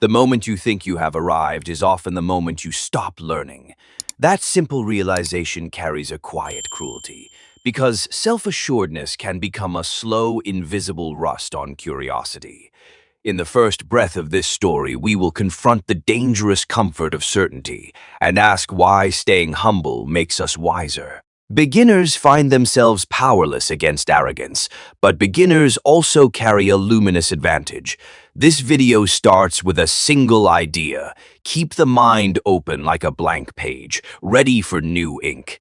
The moment you think you have arrived is often the moment you stop learning. That simple realization carries a quiet cruelty, because self-assuredness can become a slow, invisible rust on curiosity. In the first breath of this story, we will confront the dangerous comfort of certainty and ask why staying humble makes us wiser. Beginners find themselves powerless against arrogance, but beginners also carry a luminous advantage. This video starts with a single idea: keep the mind open like a blank page, ready for new ink.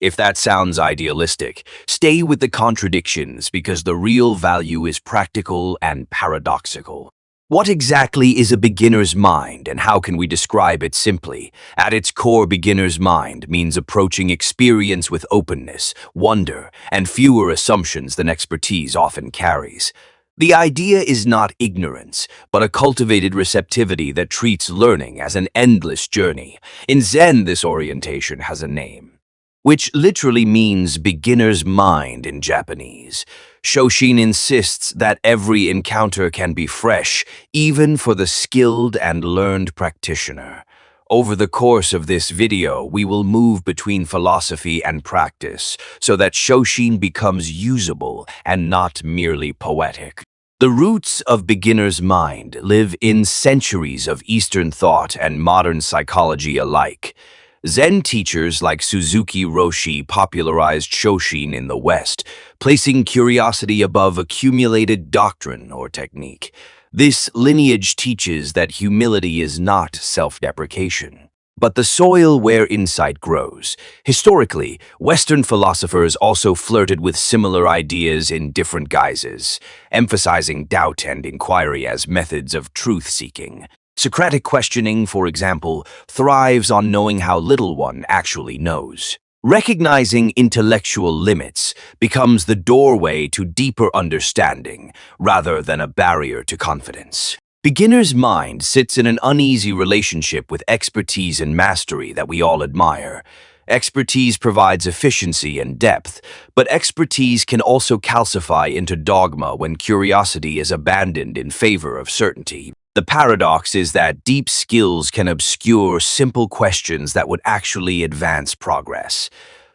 If that sounds idealistic, stay with the contradictions because the real value is practical and paradoxical. What exactly is a beginner's mind, and how can we describe it simply? At its core, beginner's mind means approaching experience with openness, wonder, and fewer assumptions than expertise often carries. The idea is not ignorance, but a cultivated receptivity that treats learning as an endless journey. In Zen, this orientation has a name, which literally means beginner's mind in Japanese. Shoshin insists that every encounter can be fresh, even for the skilled and learned practitioner. Over the course of this video, we will move between philosophy and practice so that Shoshin becomes usable and not merely poetic. The roots of beginner's mind live in centuries of Eastern thought and modern psychology alike. Zen teachers like Suzuki Roshi popularized shoshin in the West, placing curiosity above accumulated doctrine or technique. This lineage teaches that humility is not self-deprecation, but the soil where insight grows. Historically, Western philosophers also flirted with similar ideas in different guises, emphasizing doubt and inquiry as methods of truth-seeking. Socratic questioning, for example, thrives on knowing how little one actually knows. Recognizing intellectual limits becomes the doorway to deeper understanding, rather than a barrier to confidence. Beginner's mind sits in an uneasy relationship with expertise and mastery that we all admire. Expertise provides efficiency and depth, but expertise can also calcify into dogma when curiosity is abandoned in favor of certainty. The paradox is that deep skills can obscure simple questions that would actually advance progress.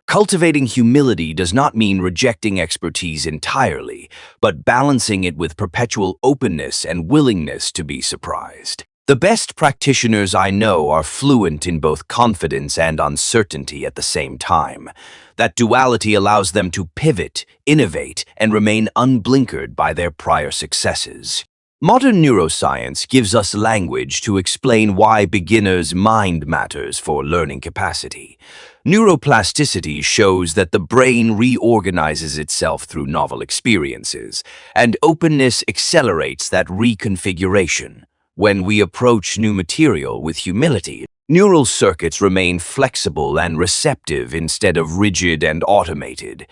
Cultivating humility does not mean rejecting expertise entirely, but balancing it with perpetual openness and willingness to be surprised. The best practitioners I know are fluent in both confidence and uncertainty at the same time. That duality allows them to pivot, innovate, and remain unblinkered by their prior successes. Modern neuroscience gives us language to explain why beginners' mind matters for learning capacity. Neuroplasticity shows that the brain reorganizes itself through novel experiences, and openness accelerates that reconfiguration. When we approach new material with humility, neural circuits remain flexible and receptive instead of rigid and automated.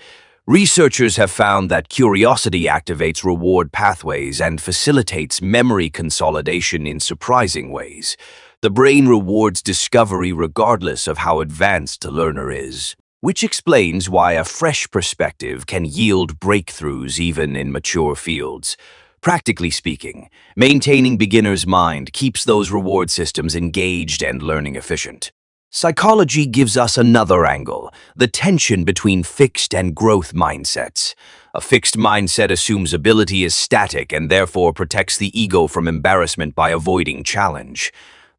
Researchers have found that curiosity activates reward pathways and facilitates memory consolidation in surprising ways. The brain rewards discovery regardless of how advanced a learner is, which explains why a fresh perspective can yield breakthroughs even in mature fields. Practically speaking, maintaining beginner's mind keeps those reward systems engaged and learning efficient. Psychology gives us another angle: the tension between fixed and growth mindsets. A fixed mindset assumes ability is static and therefore protects the ego from embarrassment by avoiding challenge.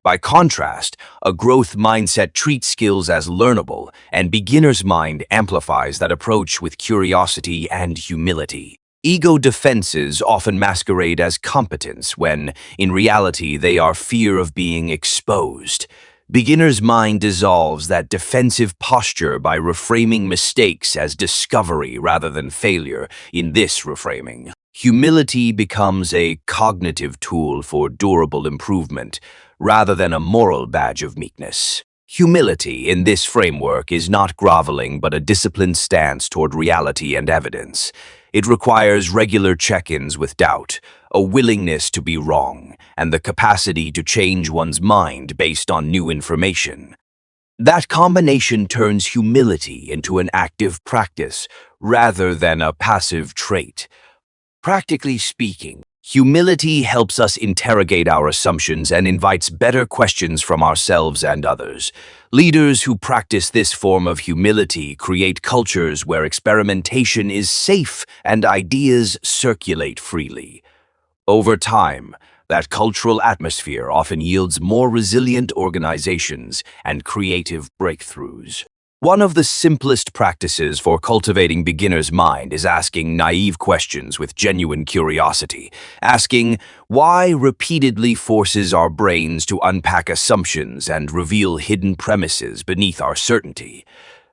By contrast, a growth mindset treats skills as learnable, and beginner's mind amplifies that approach with curiosity and humility. Ego defenses often masquerade as competence when, in reality, they are fear of being exposed. Beginner's mind dissolves that defensive posture by reframing mistakes as discovery rather than failure. In this reframing, humility becomes a cognitive tool for durable improvement rather than a moral badge of meekness. Humility, in this framework, is not groveling but a disciplined stance toward reality and evidence. It requires regular check-ins with doubt, a willingness to be wrong, and the capacity to change one's mind based on new information. That combination turns humility into an active practice rather than a passive trait. Practically speaking, Humility helps us interrogate our assumptions and invites better questions from ourselves and others. Leaders who practice this form of humility create cultures where experimentation is safe and ideas circulate freely. Over time, that cultural atmosphere often yields more resilient organizations and creative breakthroughs. One of the simplest practices for cultivating beginner's mind is asking naive questions with genuine curiosity. Asking why repeatedly forces our brains to unpack assumptions and reveal hidden premises beneath our certainty.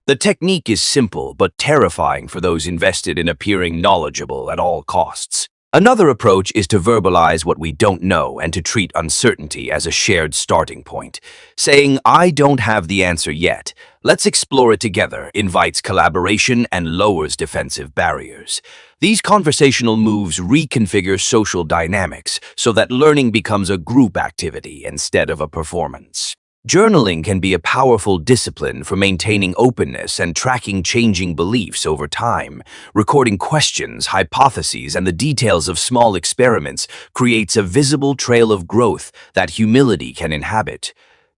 The technique is simple but terrifying for those invested in appearing knowledgeable at all costs. Another approach is to verbalize what we don't know and to treat uncertainty as a shared starting point. Saying, "I don't have the answer yet. Let's explore it together," invites collaboration and lowers defensive barriers. These conversational moves reconfigure social dynamics so that learning becomes a group activity instead of a performance. Journaling can be a powerful discipline for maintaining openness and tracking changing beliefs over time. Recording questions, hypotheses, and the details of small experiments creates a visible trail of growth that humility can inhabit.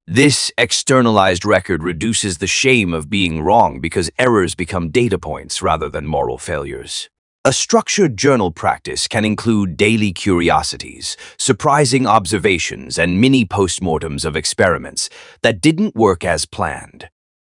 This externalized record reduces the shame of being wrong because errors become data points rather than moral failures. A structured journal practice can include daily curiosities, surprising observations, and mini postmortems of experiments that didn't work as planned.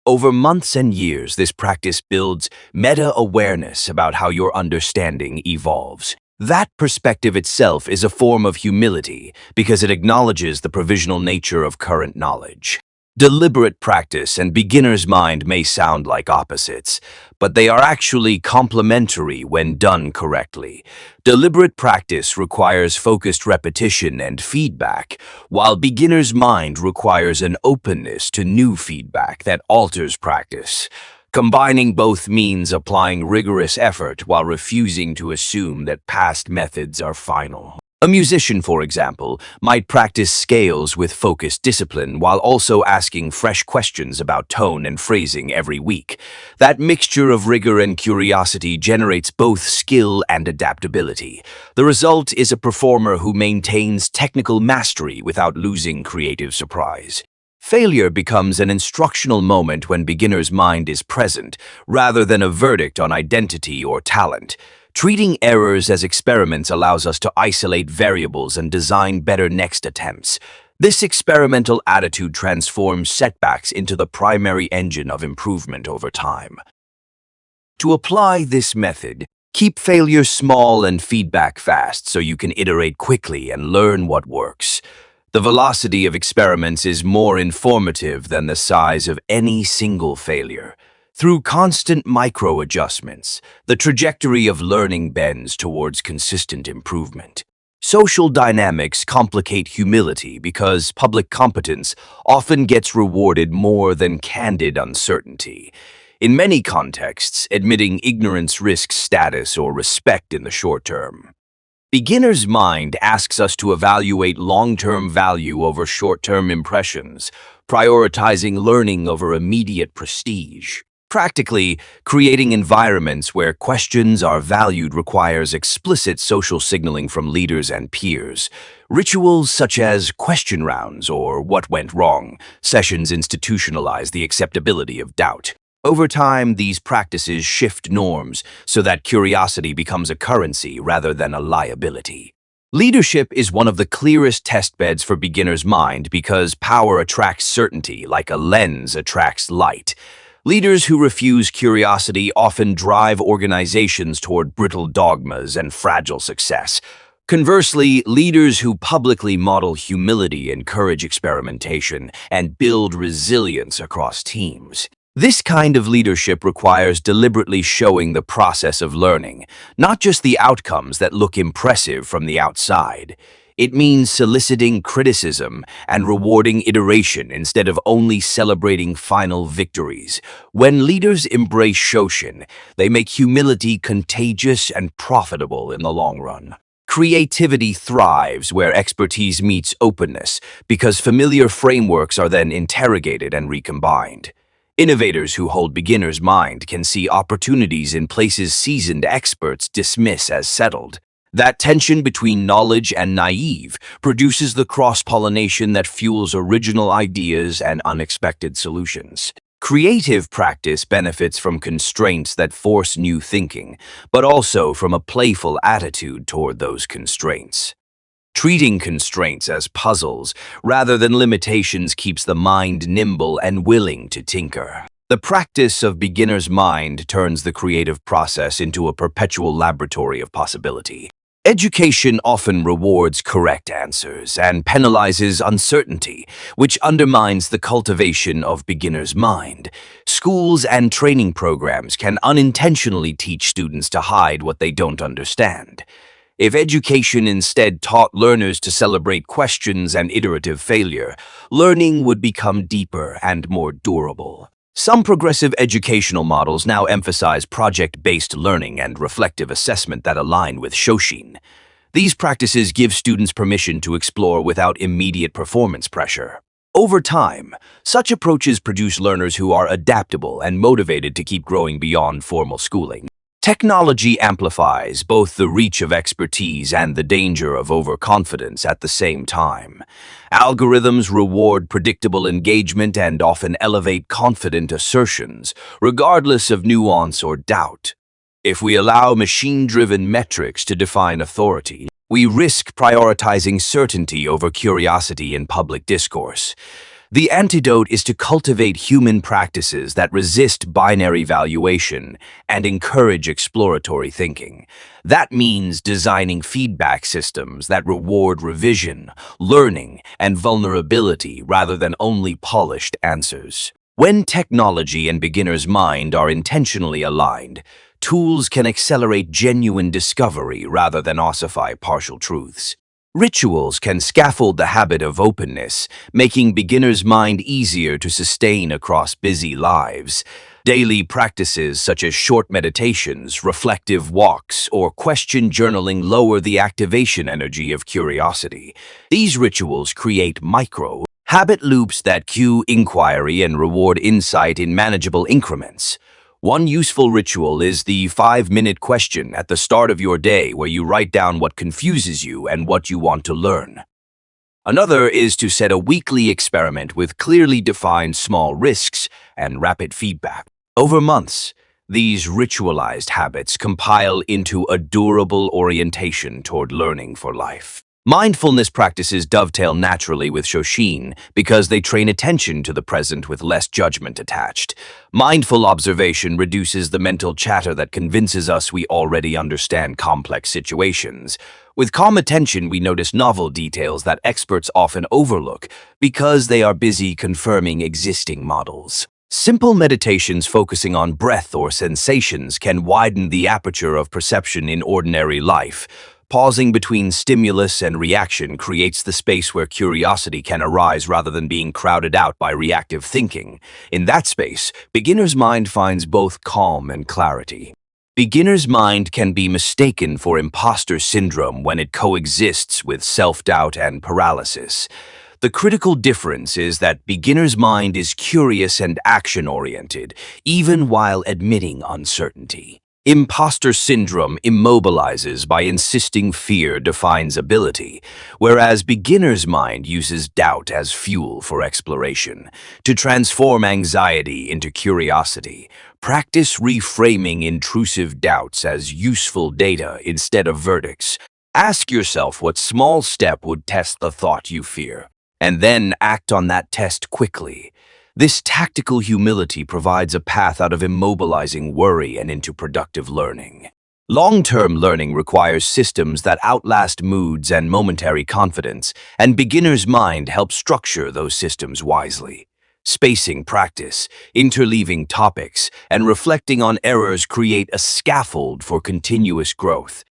Over months and years, this practice builds meta-awareness about how your understanding evolves. That perspective itself is a form of humility because it acknowledges the provisional nature of current knowledge. Deliberate practice and beginner's mind may sound like opposites, but they are actually complementary when done correctly. Deliberate practice requires focused repetition and feedback, while beginner's mind requires an openness to new feedback that alters practice. Combining both means applying rigorous effort while refusing to assume that past methods are final. A musician, for example, might practice scales with focused discipline while also asking fresh questions about tone and phrasing every week. That mixture of rigor and curiosity generates both skill and adaptability. The result is a performer who maintains technical mastery without losing creative surprise. Failure becomes an instructional moment when beginner's mind is present, rather than a verdict on identity or talent. Treating errors as experiments allows us to isolate variables and design better next attempts. This experimental attitude transforms setbacks into the primary engine of improvement over time. To apply this method, keep failure small and feedback fast so you can iterate quickly and learn what works. The velocity of experiments is more informative than the size of any single failure. Through constant micro-adjustments, the trajectory of learning bends towards consistent improvement. Social dynamics complicate humility because public competence often gets rewarded more than candid uncertainty. In many contexts, admitting ignorance risks status or respect in the short term. Beginner's mind asks us to evaluate long-term value over short-term impressions, prioritizing learning over immediate prestige. Practically, creating environments where questions are valued requires explicit social signaling from leaders and peers. Rituals such as question rounds or what went wrong sessions institutionalize the acceptability of doubt. Over time, these practices shift norms so that curiosity becomes a currency rather than a liability. Leadership is one of the clearest testbeds for beginner's mind because power attracts certainty like a lens attracts light. Leaders who refuse curiosity often drive organizations toward brittle dogmas and fragile success. Conversely, leaders who publicly model humility encourage experimentation and build resilience across teams. This kind of leadership requires deliberately showing the process of learning, not just the outcomes that look impressive from the outside. It means soliciting criticism and rewarding iteration instead of only celebrating final victories. When leaders embrace shoshin, they make humility contagious and profitable in the long run. Creativity thrives where expertise meets openness because familiar frameworks are then interrogated and recombined. Innovators who hold beginner's mind can see opportunities in places seasoned experts dismiss as settled. That tension between knowledge and naive produces the cross-pollination that fuels original ideas and unexpected solutions. Creative practice benefits from constraints that force new thinking, but also from a playful attitude toward those constraints. Treating constraints as puzzles rather than limitations keeps the mind nimble and willing to tinker. The practice of beginner's mind turns the creative process into a perpetual laboratory of possibility. Education often rewards correct answers and penalizes uncertainty, which undermines the cultivation of beginner's mind. Schools and training programs can unintentionally teach students to hide what they don't understand. If education instead taught learners to celebrate questions and iterative failure, learning would become deeper and more durable. Some progressive educational models now emphasize project-based learning and reflective assessment that align with shoshin. These practices give students permission to explore without immediate performance pressure. Over time, such approaches produce learners who are adaptable and motivated to keep growing beyond formal schooling. Technology amplifies both the reach of expertise and the danger of overconfidence at the same time. Algorithms reward predictable engagement and often elevate confident assertions, regardless of nuance or doubt. If we allow machine-driven metrics to define authority, we risk prioritizing certainty over curiosity in public discourse. The antidote is to cultivate human practices that resist binary valuation and encourage exploratory thinking. That means designing feedback systems that reward revision, learning, and vulnerability rather than only polished answers. When technology and beginner's mind are intentionally aligned, tools can accelerate genuine discovery rather than ossify partial truths. Rituals can scaffold the habit of openness, making beginner's mind easier to sustain across busy lives. Daily practices such as short meditations, reflective walks, or question journaling lower the activation energy of curiosity. These rituals create habit loops that cue inquiry and reward insight in manageable increments. One useful ritual is the 5-minute question at the start of your day where you write down what confuses you and what you want to learn. Another is to set a weekly experiment with clearly defined small risks and rapid feedback. Over months, these ritualized habits compile into a durable orientation toward learning for life. Mindfulness practices dovetail naturally with shoshin because they train attention to the present with less judgment attached. Mindful observation reduces the mental chatter that convinces us we already understand complex situations. With calm attention, we notice novel details that experts often overlook because they are busy confirming existing models. Simple meditations focusing on breath or sensations can widen the aperture of perception in ordinary life. Pausing between stimulus and reaction creates the space where curiosity can arise rather than being crowded out by reactive thinking. In that space, beginner's mind finds both calm and clarity. Beginner's mind can be mistaken for imposter syndrome when it coexists with self-doubt and paralysis. The critical difference is that beginner's mind is curious and action-oriented, even while admitting uncertainty. Imposter syndrome immobilizes by insisting fear defines ability, whereas beginner's mind uses doubt as fuel for exploration. To transform anxiety into curiosity, practice reframing intrusive doubts as useful data instead of verdicts. Ask yourself what small step would test the thought you fear, and then act on that test quickly. This tactical humility provides a path out of immobilizing worry and into productive learning. Long-term learning requires systems that outlast moods and momentary confidence, and beginner's mind helps structure those systems wisely. Spacing practice, interleaving topics, and reflecting on errors create a scaffold for continuous growth.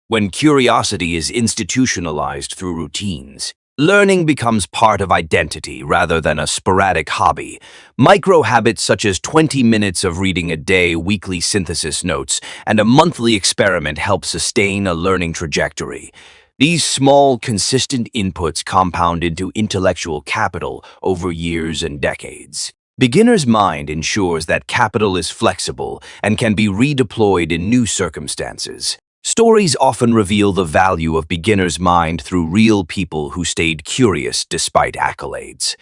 When curiosity is institutionalized through routines, learning becomes part of identity rather than a sporadic hobby. Micro-habits such as 20 minutes of reading a day, weekly synthesis notes, and a monthly experiment help sustain a learning trajectory. These small, consistent inputs compound into intellectual capital over years and decades. Beginner's mind ensures that capital is flexible and can be redeployed in new circumstances. Stories often reveal the value of beginner's mind through real people who stayed curious despite accolades.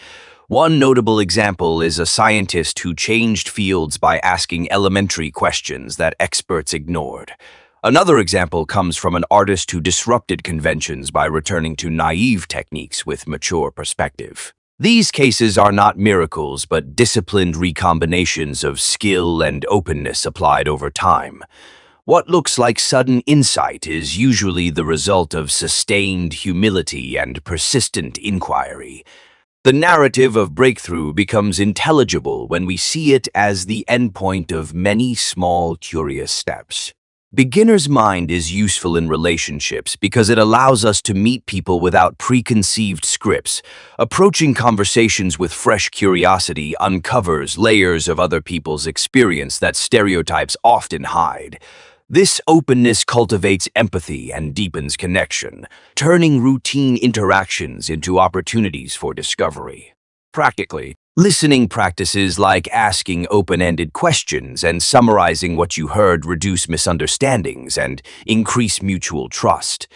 One notable example is a scientist who changed fields by asking elementary questions that experts ignored. Another example comes from an artist who disrupted conventions by returning to naive techniques with mature perspective. These cases are not miracles, but disciplined recombinations of skill and openness applied over time. What looks like sudden insight is usually the result of sustained humility and persistent inquiry. The narrative of breakthrough becomes intelligible when we see it as the endpoint of many small, curious steps. Beginner's mind is useful in relationships because it allows us to meet people without preconceived scripts. Approaching conversations with fresh curiosity uncovers layers of other people's experience that stereotypes often hide. This openness cultivates empathy and deepens connection, turning routine interactions into opportunities for discovery. Practically, listening practices like asking open-ended questions and summarizing what you heard reduce misunderstandings and increase mutual trust.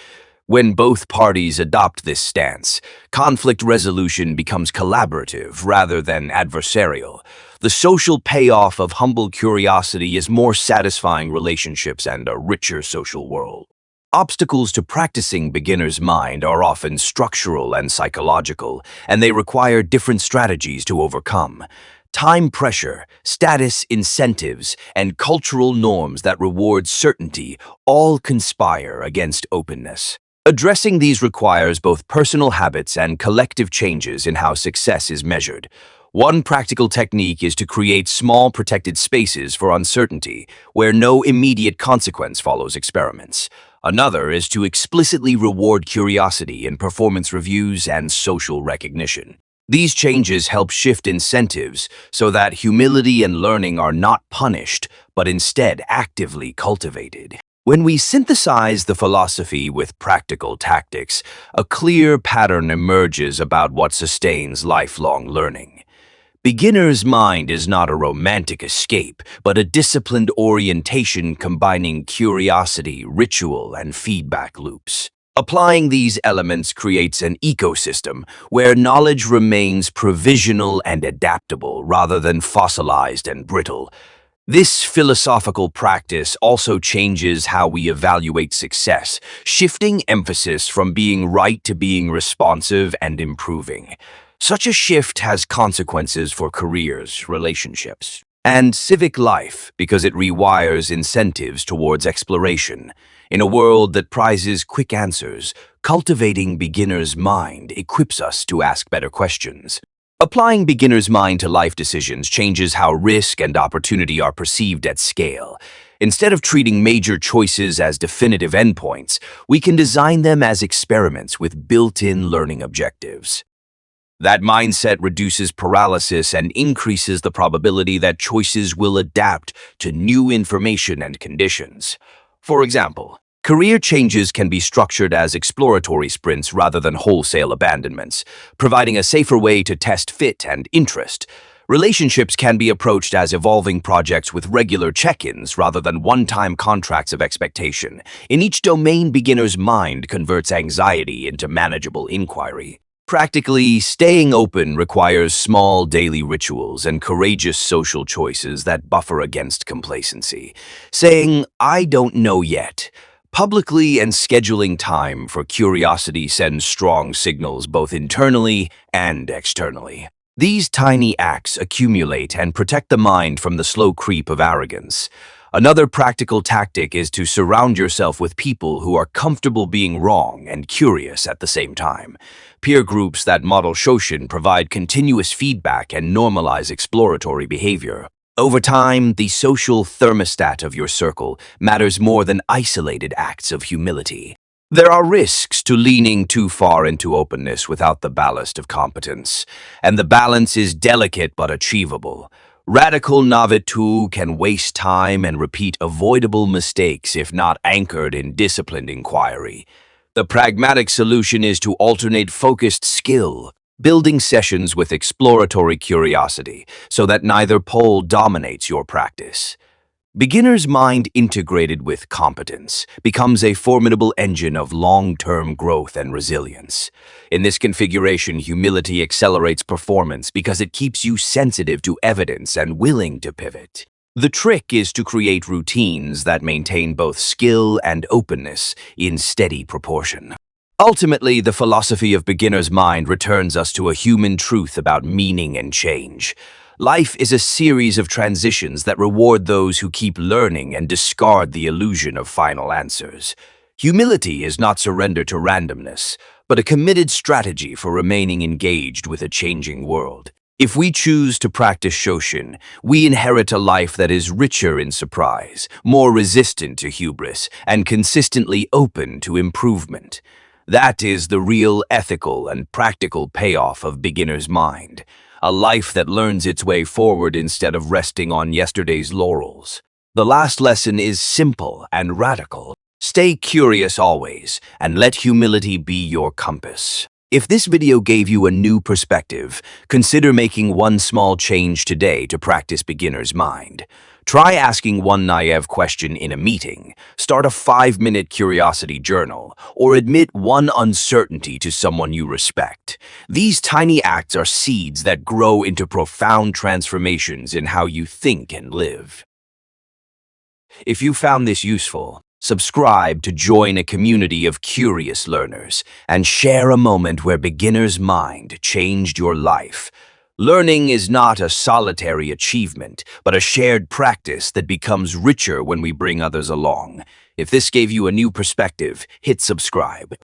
When both parties adopt this stance, conflict resolution becomes collaborative rather than adversarial. The social payoff of humble curiosity is more satisfying relationships and a richer social world. Obstacles to practicing beginner's mind are often structural and psychological, and they require different strategies to overcome. Time pressure, status incentives, and cultural norms that reward certainty all conspire against openness. Addressing these requires both personal habits and collective changes in how success is measured. One practical technique is to create small protected spaces for uncertainty, where no immediate consequence follows experiments. Another is to explicitly reward curiosity in performance reviews and social recognition. These changes help shift incentives so that humility and learning are not punished, but instead actively cultivated. When we synthesize the philosophy with practical tactics, a clear pattern emerges about what sustains lifelong learning. Beginner's mind is not a romantic escape, but a disciplined orientation combining curiosity, ritual, and feedback loops. Applying these elements creates an ecosystem where knowledge remains provisional and adaptable rather than fossilized and brittle. This philosophical practice also changes how we evaluate success, shifting emphasis from being right to being responsive and improving. Such a shift has consequences for careers, relationships, and civic life because it rewires incentives towards exploration. In a world that prizes quick answers, cultivating beginner's mind equips us to ask better questions. Applying beginner's mind to life decisions changes how risk and opportunity are perceived at scale. Instead of treating major choices as definitive endpoints, we can design them as experiments with built-in learning objectives. That mindset reduces paralysis and increases the probability that choices will adapt to new information and conditions. For example, career changes can be structured as exploratory sprints rather than wholesale abandonments, providing a safer way to test fit and interest. Relationships can be approached as evolving projects with regular check-ins rather than one-time contracts of expectation. In each domain, beginner's mind converts anxiety into manageable inquiry. Practically, staying open requires small daily rituals and courageous social choices that buffer against complacency. Saying, "I don't know yet," publicly and scheduling time for curiosity sends strong signals both internally and externally. These tiny acts accumulate and protect the mind from the slow creep of arrogance. Another practical tactic is to surround yourself with people who are comfortable being wrong and curious at the same time. Peer groups that model shoshin provide continuous feedback and normalize exploratory behavior. Over time, the social thermostat of your circle matters more than isolated acts of humility. There are risks to leaning too far into openness without the ballast of competence, and the balance is delicate but achievable. Radical novitu can waste time and repeat avoidable mistakes if not anchored in disciplined inquiry. The pragmatic solution is to alternate focused skill, building sessions with exploratory curiosity so that neither pole dominates your practice. Beginner's mind integrated with competence becomes a formidable engine of long-term growth and resilience. In this configuration, humility accelerates performance because it keeps you sensitive to evidence and willing to pivot. The trick is to create routines that maintain both skill and openness in steady proportion. Ultimately, the philosophy of beginner's mind returns us to a human truth about meaning and change. Life is a series of transitions that reward those who keep learning and discard the illusion of final answers. Humility is not surrender to randomness, but a committed strategy for remaining engaged with a changing world. If we choose to practice shoshin, we inherit a life that is richer in surprise, more resistant to hubris, and consistently open to improvement. That is the real ethical and practical payoff of beginner's mind, a life that learns its way forward instead of resting on yesterday's laurels. The last lesson is simple and radical. Stay curious always, and let humility be your compass. If this video gave you a new perspective, consider making one small change today to practice beginner's mind. Try asking one naive question in a meeting, start a 5-minute curiosity journal, or admit one uncertainty to someone you respect. These tiny acts are seeds that grow into profound transformations in how you think and live. If you found this useful, subscribe to join a community of curious learners and share a moment where beginner's mind changed your life. Learning is not a solitary achievement, but a shared practice that becomes richer when we bring others along. If this gave you a new perspective, hit subscribe.